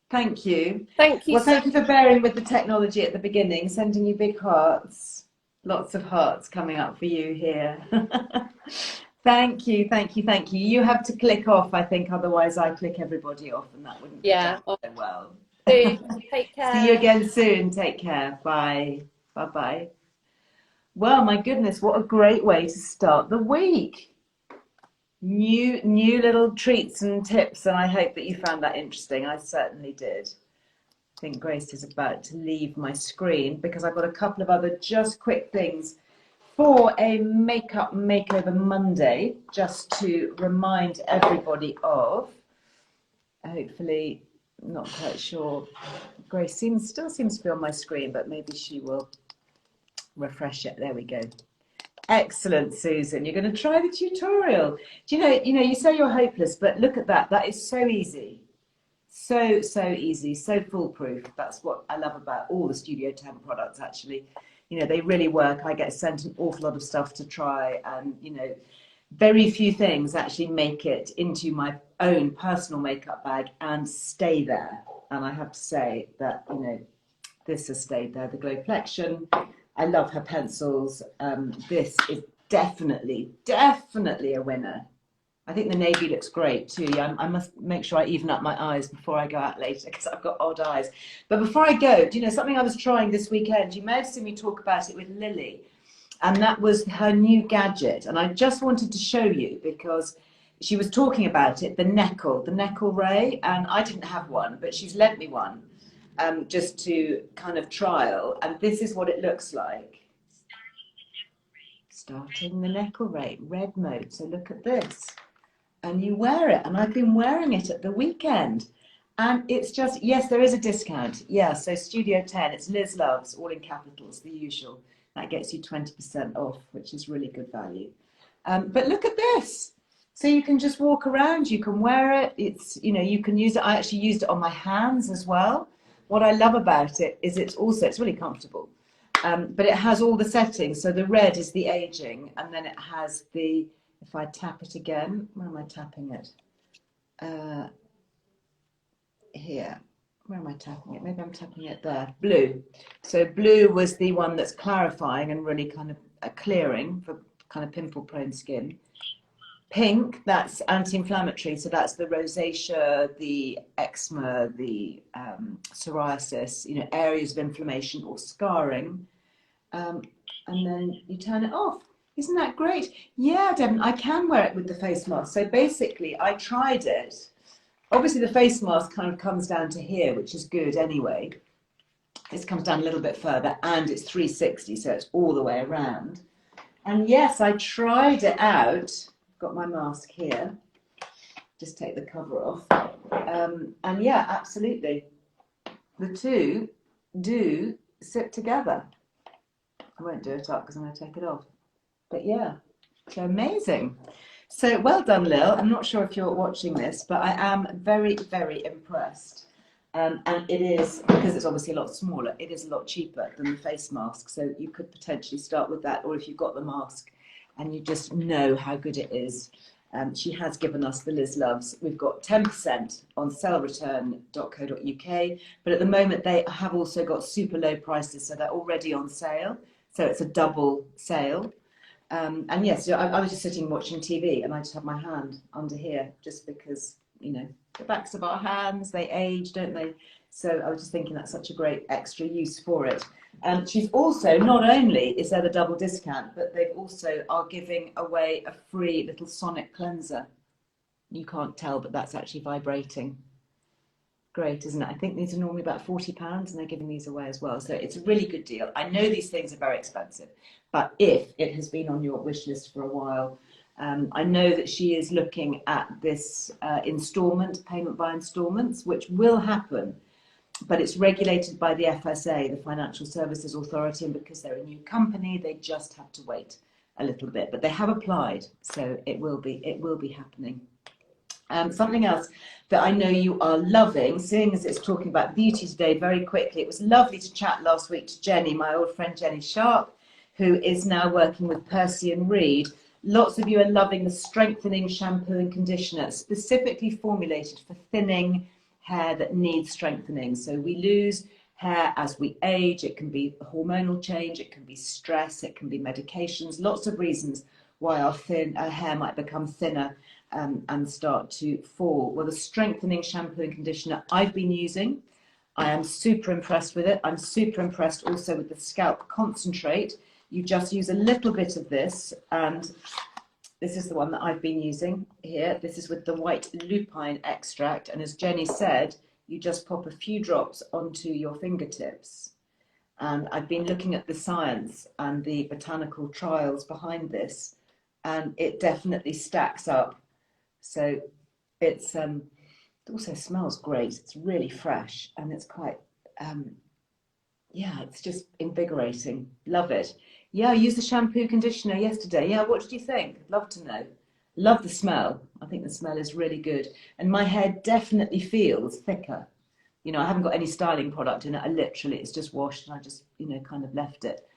Thank you. Thank you. Well, thank you for bearing with the technology at the beginning, sending you big hearts. Lots of hearts coming up for you here. Thank you. You have to click off, I think, otherwise I click everybody off and that wouldn't go so well. Take care. See you again soon. Take care. Bye. Bye-bye. Well, my goodness, what a great way to start the week. New little treats and tips, and I hope that you found that interesting. I certainly did. I think Grace is about to leave my screen because I've got a couple of other just quick things for a makeup makeover Monday, just to remind everybody of. Hopefully, not quite sure. Grace still seems to be on my screen, but maybe she will refresh it. There we go. Excellent, Susan. You're going to try the tutorial. Do you know, you say you're hopeless, but look at that. That is so easy. So easy, so foolproof. That's what I love about all the Studio 10 products, actually. You know, they really work. I get sent an awful lot of stuff to try, and, you know, very few things actually make it into my own personal makeup bag and stay there. And I have to say that, you know, this has stayed there. The Glowplexion. I love her pencils. This is definitely a winner. I think the navy looks great too. Yeah, I must make sure I even up my eyes before I go out later because I've got odd eyes. But before I go, do you know something I was trying this weekend? You may have seen me talk about it with Lily, and that was her new gadget. And I just wanted to show you because she was talking about it, the Neckle Ray, and I didn't have one, but she's lent me one. Just to kind of trial, and this is what it looks like. Starting the Neckle Ray, red mode. So look at this, and you wear it, and I've been wearing it at the weekend, and it's just, yes, there is a discount. Yeah, so Studio 10, it's Liz Loves, all in capitals, the usual. That gets you 20% off, which is really good value. But look at this. So you can just walk around, you can wear it. It's, you know, you can use it. I actually used it on my hands as well. What I love about it is it's really comfortable, but it has all the settings. So the red is the aging, and then it has the, if I tap it again, where am I tapping it? Here, where am I tapping it? Maybe I'm tapping it there, blue. So blue was the one that's clarifying and really kind of clearing for kind of pimple prone skin. Pink, that's anti-inflammatory, so that's the rosacea, the eczema, the psoriasis, you know, areas of inflammation or scarring. And then you turn it off. Isn't that great? Yeah, Devon, I can wear it with the face mask. So basically, I tried it. Obviously, the face mask kind of comes down to here, which is good anyway. This comes down a little bit further, and it's 360, so it's all the way around. And yes, I tried it out. Got my mask here, just take the cover off, and yeah, absolutely, the two do sit together. I won't do it up because I'm going to take it off, but yeah, so amazing. So well done, Lil. I'm not sure if you're watching this, but I am very impressed, and it is, because it's obviously a lot smaller, it is a lot cheaper than the face mask, so you could potentially start with that, or if you've got the mask and you just know how good it is. She has given us the Liz Loves. We've got 10% on salereturn.co.uk, but at the moment they have also got super low prices, so they're already on sale. So it's a double sale. And yes, I was just sitting watching TV and I just had my hand under here just because, you know, the backs of our hands, they age, don't they? So I was just thinking that's such a great extra use for it. She's also, not only is there the double discount, but they also are giving away a free little sonic cleanser. You can't tell, but that's actually vibrating. Great, isn't it? I think these are normally about £40 and they're giving these away as well. So it's a really good deal. I know these things are very expensive, but if it has been on your wish list for a while, I know that she is looking at this payment by instalments, which will happen, but it's regulated by the FSA, the Financial Services Authority, and because they're a new company, they just have to wait a little bit. But they have applied, so it will be happening. Something else that I know you are loving, seeing as it's talking about beauty today, very quickly. It was lovely to chat last week to Jenny, my old friend Jenny Sharp, who is now working with Percy and Reed. Lots of you are loving the strengthening shampoo and conditioner, specifically formulated for thinning hair that needs strengthening. So we lose hair as we age. It can be a hormonal change, it can be stress, it can be medications, lots of reasons why our hair might become thinner and start to fall. Well, the strengthening shampoo and conditioner I've been using, I am super impressed with it. I'm super impressed also with the scalp concentrate. You just use a little bit of this, and this is the one that I've been using here. This is with the white lupine extract, and as Jenny said, you just pop a few drops onto your fingertips. And I've been looking at the science and the botanical trials behind this, and it definitely stacks up. So it also smells great. It's really fresh, and it's quite, yeah, it's just invigorating. Love it. Yeah, I used the shampoo conditioner yesterday. Yeah, what did you think? I'd love to know. Love the smell. I think the smell is really good. And my hair definitely feels thicker. You know, I haven't got any styling product in it. It's just washed, and I just, kind of left it.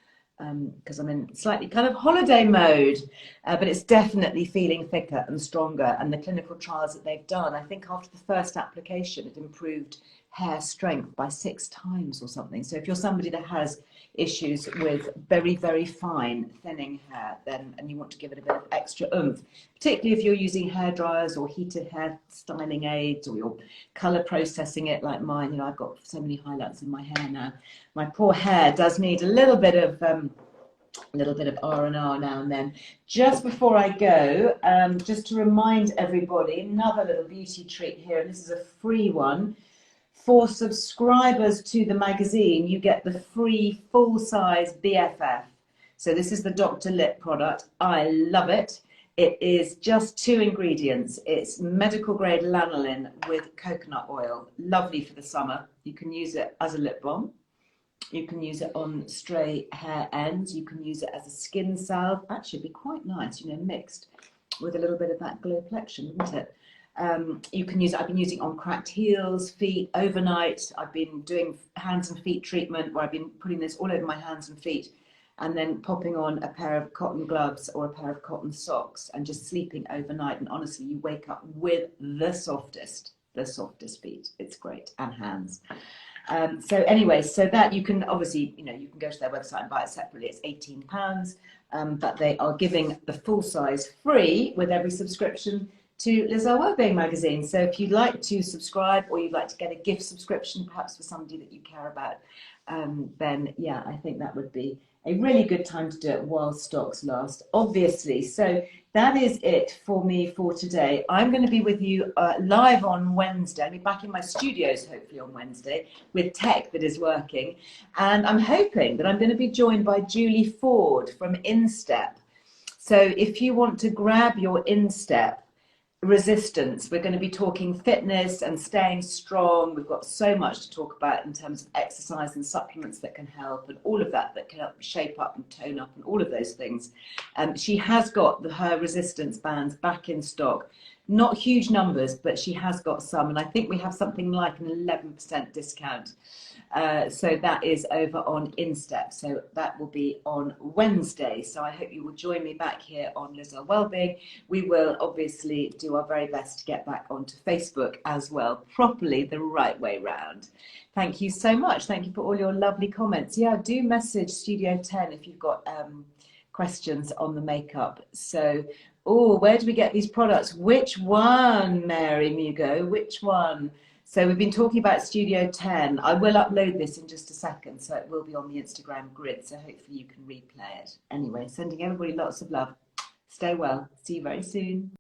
Because I'm in slightly kind of holiday mode, but it's definitely feeling thicker and stronger. And the clinical trials that they've done, I think after the first application, it improved hair strength by 6 times or something. So if you're somebody that has issues with very, very fine thinning hair, and you want to give it a bit of extra oomph, particularly if you're using hair dryers or heated hair styling aids, or you're color processing it like mine. I've got so many highlights in my hair now. My poor hair does need a little bit of R&R now and then. Just before I go, just to remind everybody, another little beauty treat here, and this is a free one. For subscribers to the magazine, you get the free full-size BFF. So this is the Dr. Lip product. I love it. It is just 2 ingredients. It's medical grade lanolin with coconut oil. Lovely for the summer. You can use it as a lip balm. You can use it on stray hair ends. You can use it as a skin salve. Actually, it'd be quite nice, mixed with a little bit of that glow collection, wouldn't it? You can use it. I've been using it on cracked heels, feet, overnight. I've been doing hands and feet treatment where I've been putting this all over my hands and feet, and then popping on a pair of cotton gloves or a pair of cotton socks and just sleeping overnight. And honestly, you wake up with the softest feet. It's great, and hands. So anyway, so that you can obviously, you can go to their website and buy it separately. It's £18, but they are giving the full size free with every subscription to Earle Wellbeing magazine. So if you'd like to subscribe, or you'd like to get a gift subscription, perhaps for somebody that you care about, then yeah, I think that would be a really good time to do it while stocks last, obviously. So that is it for me for today. I'm going to be with you live on Wednesday. I'll be back in my studios hopefully on Wednesday with tech that is working. And I'm hoping that I'm going to be joined by Julie Ford from Instep. So if you want to grab your Instep resistance, we're going to be talking fitness and staying strong. We've got so much to talk about in terms of exercise and supplements that can help, and all of that can help shape up and tone up and all of those things. She has got her resistance bands back in stock. Not huge numbers, but she has got some, and I think we have something like an 11% discount. So that is over on Instep. So that will be on Wednesday. So I hope you will join me back here on Earle Wellbeing. We will obviously do our very best to get back onto Facebook as well, properly the right way round. Thank you so much. Thank you for all your lovely comments. Yeah, do message Studio10 if you've got questions on the makeup. So, where do we get these products? Which one, Mary Mugo? Which one? So we've been talking about Studio10. I will upload this in just a second, so it will be on the Instagram grid, so hopefully you can replay it. Anyway, sending everybody lots of love. Stay well. See you very soon.